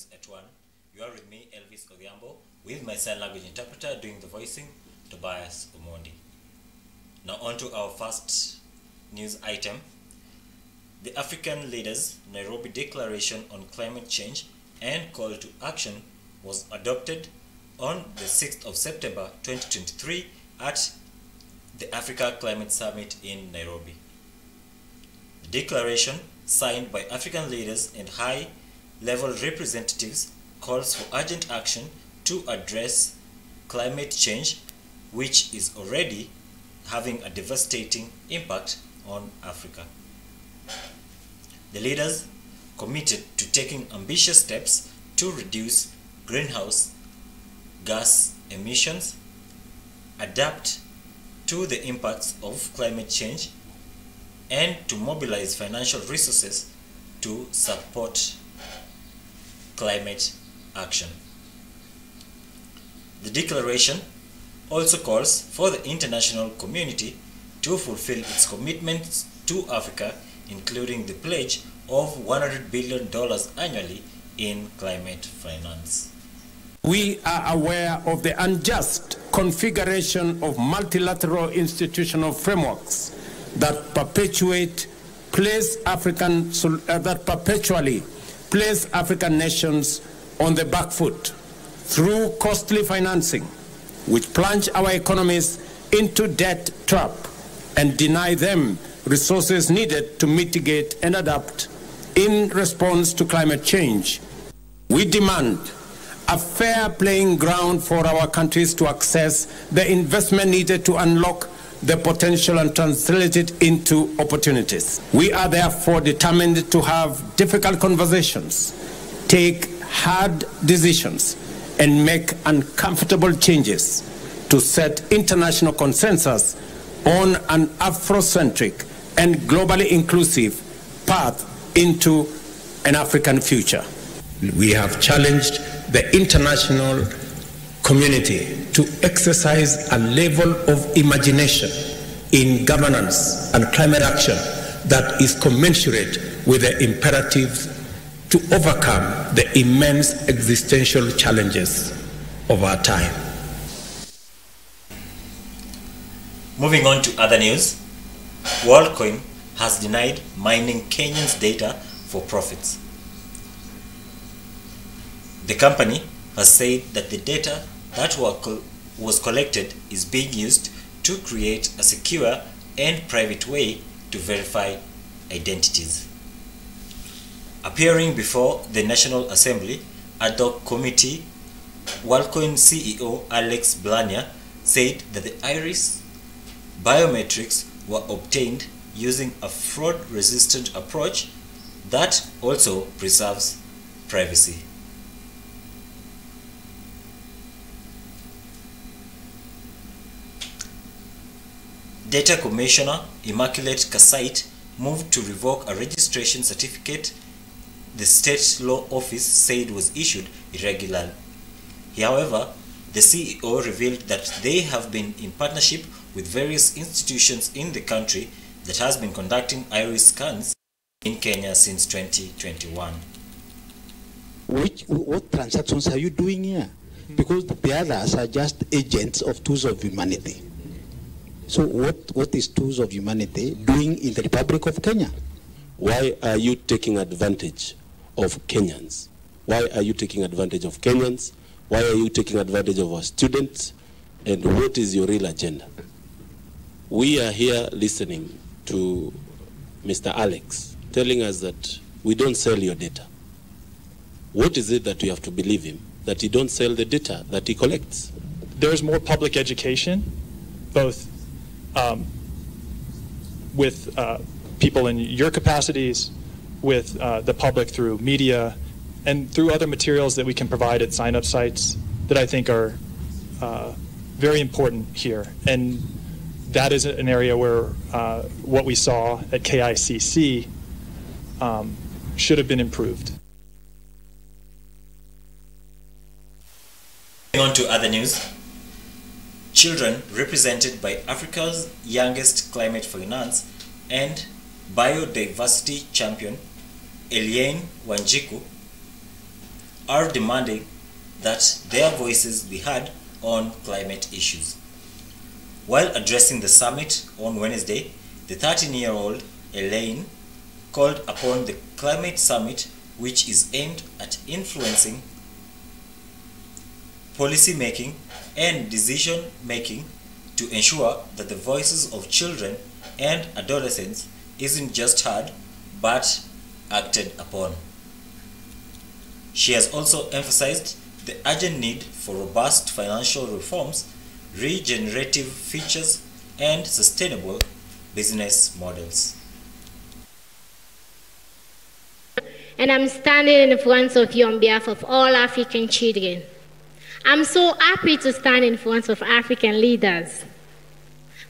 News at 1. You are with me, Elvis Odhiambo, with my sign language interpreter doing the voicing, Tobias Omondi. Now on to our first news item. The African leaders' Nairobi Declaration on Climate Change and Call to Action was adopted on the 6th of September 2023 at the Africa Climate Summit in Nairobi. The declaration, signed by African leaders and high-level representatives, calls for urgent action to address climate change, which is already having a devastating impact on Africa. The leaders committed to taking ambitious steps to reduce greenhouse gas emissions, adapt to the impacts of climate change, and to mobilize financial resources to support climate action. The declaration also calls for the international community to fulfill its commitments to Africa, including the pledge of $100 billion annually in climate finance. We are aware of the unjust configuration of multilateral institutional frameworks that perpetually place African nations on the back foot through costly financing, which plunge our economies into debt trap and deny them resources needed to mitigate and adapt in response to climate change. We demand a fair playing ground for our countries to access the investment needed to unlock the potential and translate it into opportunities. We are therefore determined to have difficult conversations, take hard decisions, and make uncomfortable changes to set international consensus on an Afrocentric and globally inclusive path into an African future. We have challenged the international community to exercise a level of imagination in governance and climate action that is commensurate with the imperatives to overcome the immense existential challenges of our time. Moving on to other news, WorldCoin has denied mining Kenyans' data for profits. The company has said that the data that was collected is being used to create a secure and private way to verify identities. Appearing before the National Assembly ad hoc committee, WorldCoin CEO Alex Blania said that the iris biometrics were obtained using a fraud-resistant approach that also preserves privacy. Data Commissioner Immaculate Kasait moved to revoke a registration certificate the State Law Office said was issued irregularly. However, the CEO revealed that they have been in partnership with various institutions in the country that has been conducting iris scans in Kenya since 2021. What transactions are you doing here? Because the others are just agents of tools of humanity. So what is Tools of Humanity doing in the Republic of Kenya? Why are you taking advantage of Kenyans? Why are you taking advantage of Kenyans? Why are you taking advantage of our students? And what is your real agenda? We are here listening to Mr. Alex telling us that we don't sell your data. What is it that we have to believe him? That he don't sell the data that he collects? There's more public education, both with people in your capacities, with the public through media, and through other materials that we can provide at sign-up sites that I think are very important here. And that is an area where what we saw at KICC should have been improved. Moving on to other news. Children represented by Africa's youngest climate finance and biodiversity champion, Eliane Wanjiku, are demanding that their voices be heard on climate issues. While addressing the summit on Wednesday, the 13-year-old Elaine called upon the climate summit, which is aimed at influencing policy making and decision making, to ensure that the voices of children and adolescents isn't just heard but acted upon. She has also emphasized the urgent need for robust financial reforms, regenerative features, and sustainable business models. And I'm standing in front of you on behalf of all African children. I'm so happy to stand in front of African leaders.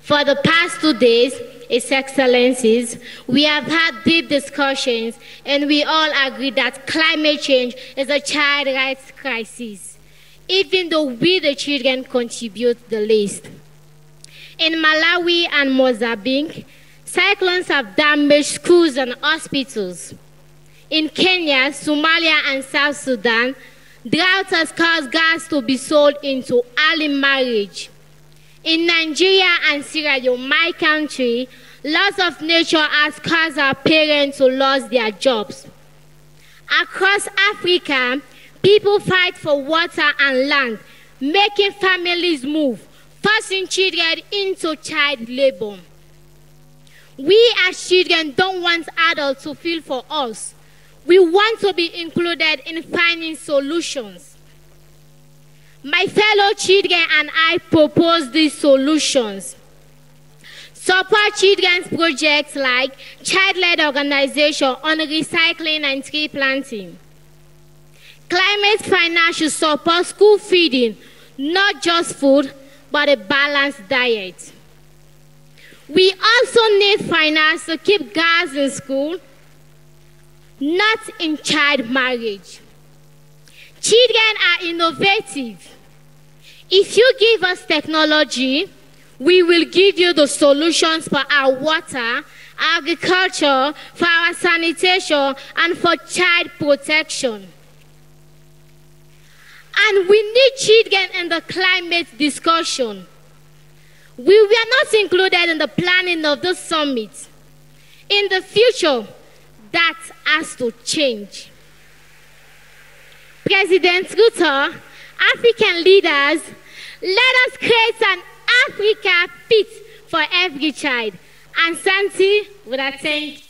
For the past 2 days, His Excellencies, we have had deep discussions and we all agree that climate change is a child rights crisis, even though we the children contribute the least. In Malawi and Mozambique, cyclones have damaged schools and hospitals. In Kenya, Somalia, and South Sudan, drought has caused girls to be sold into early marriage. In Nigeria and Sierra Leone, my country, loss of nature has caused our parents to lose their jobs. Across Africa, people fight for water and land, making families move, forcing children into child labor. We as children don't want adults to feel for us. We want to be included in finding solutions. My fellow children and I propose these solutions. Support children's projects like child-led organization on recycling and tree planting. Climate finance should support school feeding, not just food, but a balanced diet. We also need finance to keep girls in school, not in child marriage. Children are innovative. If you give us technology, we will give you the solutions for our water, agriculture, for our sanitation, and for child protection. And we need children in the climate discussion. We were not included in the planning of this summit. In the future, that has to change. President Ruto, African leaders, let us create an Africa fit for every child. And Santi would attend.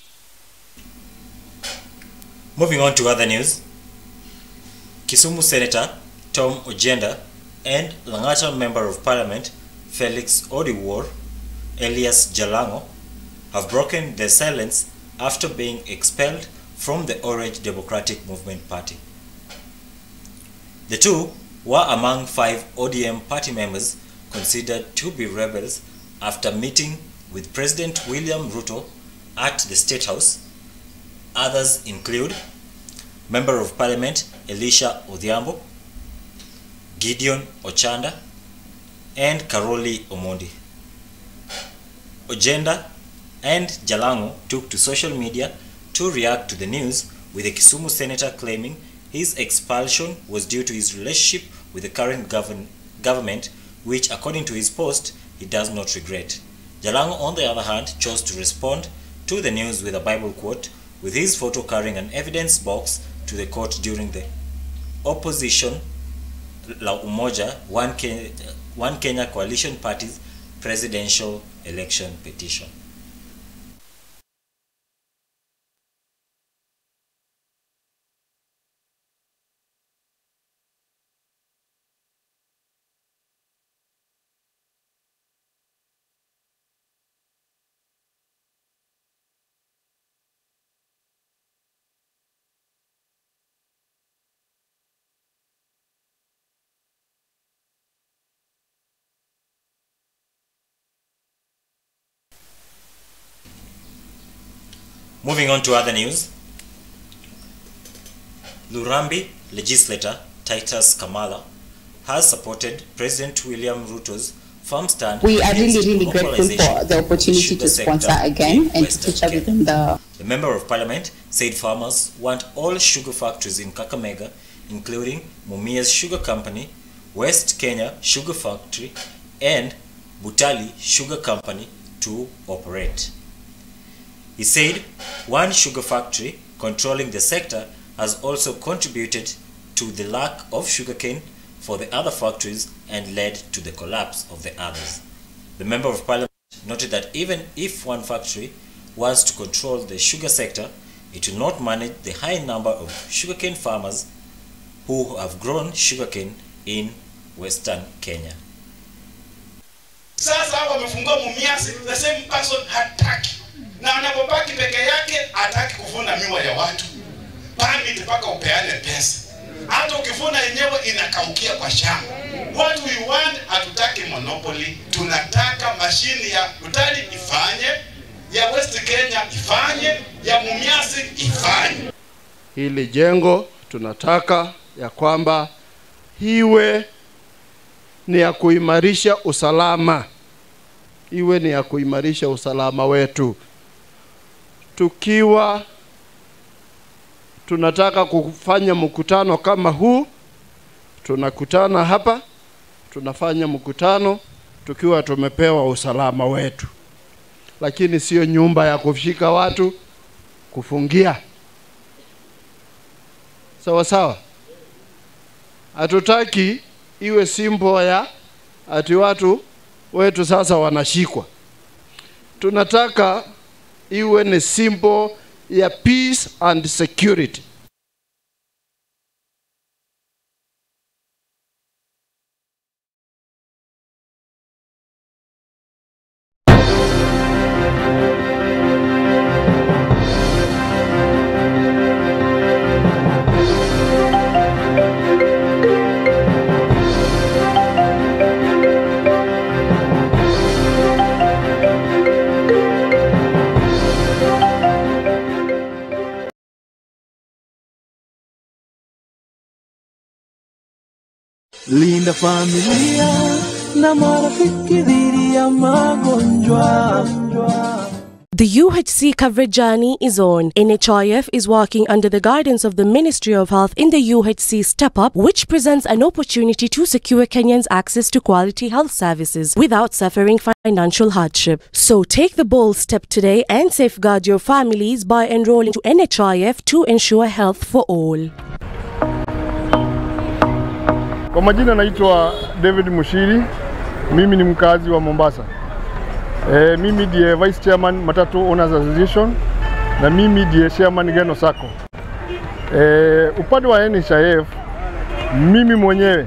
Moving on to other news, Kisumu Senator Tom Ojenda and Lang'ata Member of Parliament Felix Odiwuor Elias Jalango have broken their silence after being expelled from the Orange Democratic Movement Party. The two were among 5 ODM party members considered to be rebels after meeting with President William Ruto at the State House. Others include Member of Parliament Elisha Odhiambo, Gideon Ochanda, and Karoli Omondi. Ojenda and Jalango took to social media to react to the news, with the Kisumu senator claiming his expulsion was due to his relationship with the current government, which, according to his post, he does not regret. Jalango, on the other hand, chose to respond to the news with a Bible quote, with his photo carrying an evidence box to the court during the opposition La Umoja, One Kenya Coalition Party's presidential election petition. Moving on to other news, Lurambi legislator Titus Kamala has supported President William Ruto's firm stand. We are really grateful for the opportunity to sponsor again and to feature within the... The Member of Parliament said farmers want all sugar factories in Kakamega, including Mumia's Sugar Company, West Kenya Sugar Factory, and Butali Sugar Company to operate. He said one sugar factory controlling the sector has also contributed to the lack of sugarcane for the other factories and led to the collapse of the others. The Member of Parliament noted that even if one factory was to control the sugar sector, it will not manage the high number of sugarcane farmers who have grown sugarcane in Western Kenya. Sasa wamefungua Mumias, the same person hataki. Na anapobaki peke yake hataki kuvuna miwa ya watu. Permit mpaka upeane pesa. Hata ukivuna yenyewe inakaukia kwa shamba. What we want, hatutaki monopoly. Tunataka mashini ya Butali ifanye, ya West Kenya ifanye, ya Mumias ifanye. Hili jengo tunataka ya kwamba iwe ni ya kuimarisha usalama. Iwe ni ya kuimarisha usalama wetu. Tukiwa tunataka kufanya mkutano kama huu, tunakutana hapa, tunafanya mkutano tukiwa tumepewa usalama wetu. Lakini sio nyumba ya kushika watu, kufungia. Sawa sawa. Hatutaki iwe simbo ya ati watu wetu sasa wanashikwa. Tunataka iwe ni simbo ya peace and security. Linda familia na marafiki dhidi ya magonjwa. The UHC coverage journey is on. NHIF is working under the guidance of the Ministry of Health in the UHC Step Up, which presents an opportunity to secure Kenyans access to quality health services without suffering financial hardship. So take the bold step today and safeguard your families by enrolling to NHIF to ensure health for all. Kwa majina naitwa David Mushiri, mimi ni mkazi wa Mombasa. Mimi ndiye Vice Chairman Matatu Owners Association na mimi ndiye Chairman Geno Sacco. Upande wa NHIF, mimi mwenyewe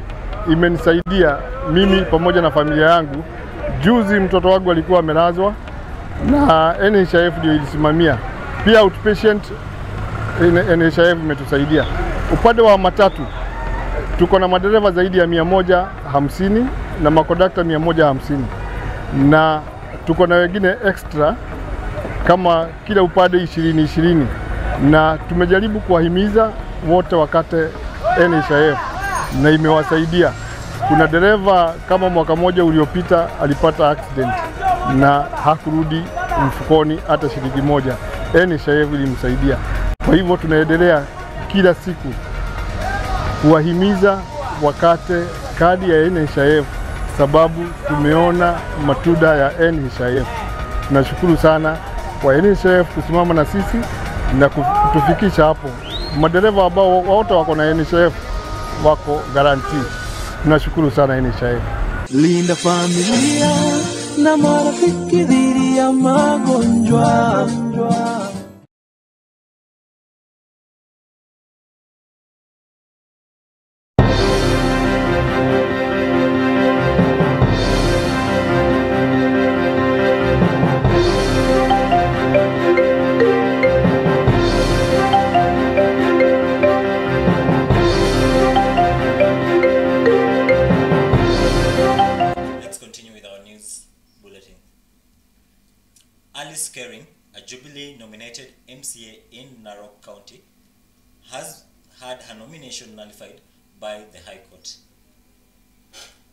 imenisaidia mimi pamoja na familia yangu. Juzi mtoto wangu alikuwa amelazwa na NHIF ndio ilisimamia. Pia outpatient NHIF imetusaidia. Upande wa matatu tuko na madereva zaidi ya 150 na makondakta 150 na tuko na wengine extra kama kila upande 20 na tumejaribu kuwahimiza wote wakate NHIF na imewasaidia. Kuna dereva kama mwaka moja uliopita alipata accident na hakurudi mfukoni hata shilingi moja. NHIF ilimsaidia. Kwa hivyo tunaendelea kila siku kuwahimiza wakate kadi ya NHIF sababu tumeona matunda ya NHIF. Tunashukuru sana kwa NHIF kusimama na sisi na kutufikisha hapo. Madereva ambao wote wako na NHIF wako guarantee. Tunashukuru sana NHIF. Linda familia na marafiki dhidi ya magonjwa. A Jubilee-nominated MCA in Nairobi County, has had her nomination nullified by the High Court.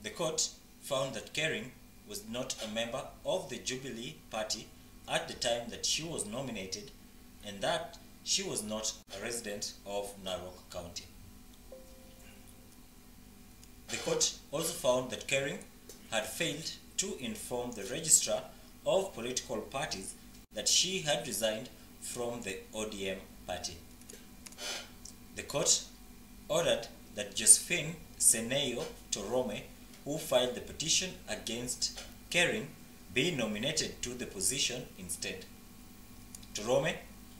The court found that Kering was not a member of the Jubilee Party at the time that she was nominated, and that she was not a resident of Narok County. The court also found that Kering had failed to inform the registrar of political parties that she had resigned from the ODM party. The court ordered that Josephine Seneyo Torome, who filed the petition against Kering, be nominated to the position instead. Torome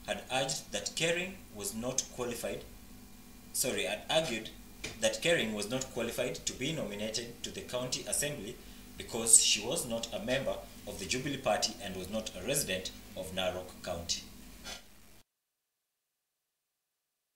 had urged that Kering was not qualified, had argued that Kering was not qualified to be nominated to the county assembly because she was not a member of the Jubilee Party and was not a resident of Narok County.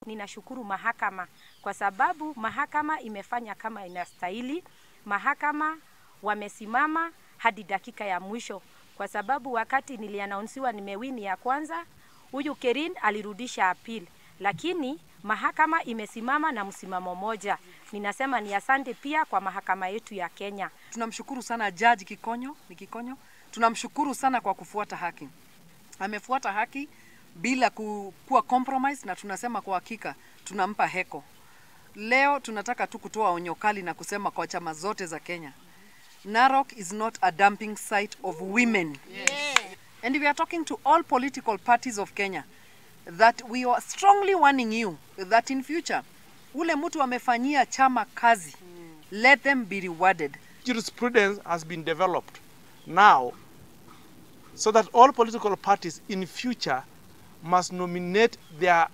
Ninashukuru mahakama kwa sababu mahakama imefanya kama inastahili. Mahakama wamesimama hadi dakika ya mwisho, kwa sababu wakati nilianaunsiwa nimewini ya kwanza, huyu Kerin alirudisha appeal, lakini mahakama imesimama na msimamo moja. Ninasema ni asante pia kwa mahakama yetu ya Kenya. Tunamshukuru sana Judge Kikonyo, tunamshukuru sana kwa kufuata haki. Amefuata haki bila kuwa compromise, na tunasema kwa hakika tunampa heko. Leo tunataka tu kutoa onyo kali na kusema kwa chama zote za Kenya, Narok is not a dumping site of women. Yes. And we are talking to all political parties of Kenya that we are strongly warning you that in future, ule mtu amefanyia chama kazi, let them be rewarded. Jurisprudence has been developed now so that all political parties in future must nominate their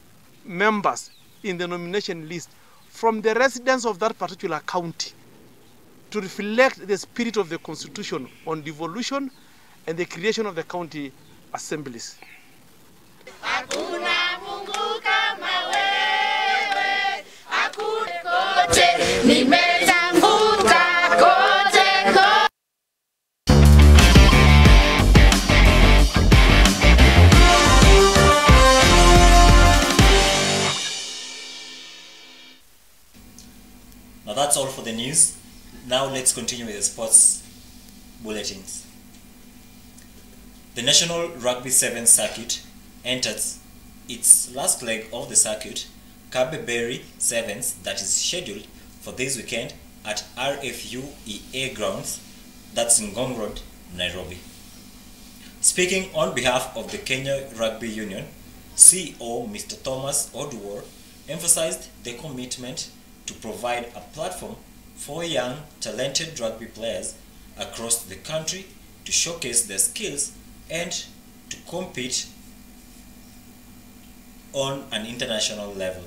members in the nomination list from the residents of that particular county to reflect the spirit of the Constitution on devolution and the creation of the county assemblies. Now that's all for the news. Now let's continue with the sports bulletins. The National Rugby Sevens circuit enters its last leg of the circuit, Kabeberry Sevens, that is scheduled for this weekend at RFUEA grounds, that's in Ngong Road, Nairobi. Speaking on behalf of the Kenya Rugby Union, CEO Mr. Thomas Oduor emphasized the commitment to provide a platform for young, talented rugby players across the country to showcase their skills and to compete on an international level.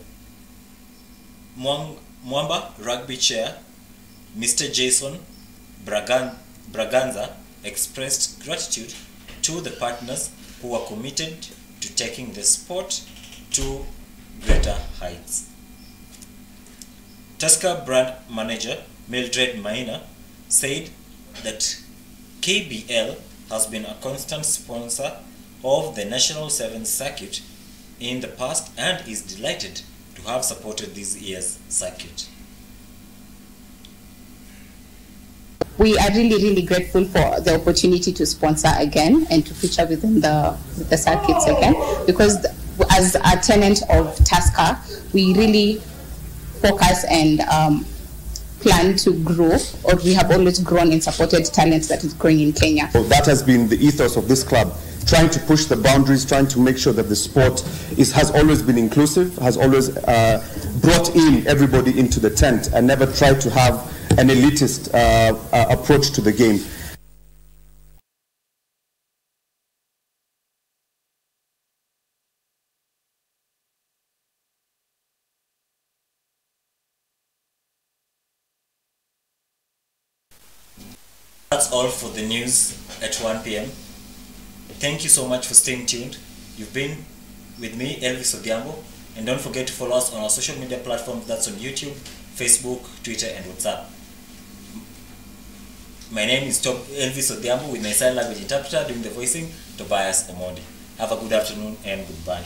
Mwamba Rugby Chair Mr. Jason Braganza expressed gratitude to the partners who are committed to taking the sport to greater heights. Tusker brand manager Mildred Maina said that KBL has been a constant sponsor of the National Sevens circuit in the past and is delighted to have supported this year's circuit. We are really grateful for the opportunity to sponsor again and to feature within the circuits again, because as a tenant of Tusker, we really focus and plan to grow, or we have always grown and supported talent that is growing in Kenya. So that has been the ethos of this club, trying to push the boundaries, trying to make sure that the sport has always been inclusive, has always brought in everybody into the tent and never tried to have an elitist approach to the game. That's all for the news at 1 p.m. Thank you so much for staying tuned. You've been with me, Elvis Odhiambo, and don't forget to follow us on our social media platforms. That's on YouTube, Facebook, Twitter, and WhatsApp. My name is Elvis Odhiambo with my sign language interpreter doing the voicing, Tobias Omondi. Have a good afternoon and goodbye.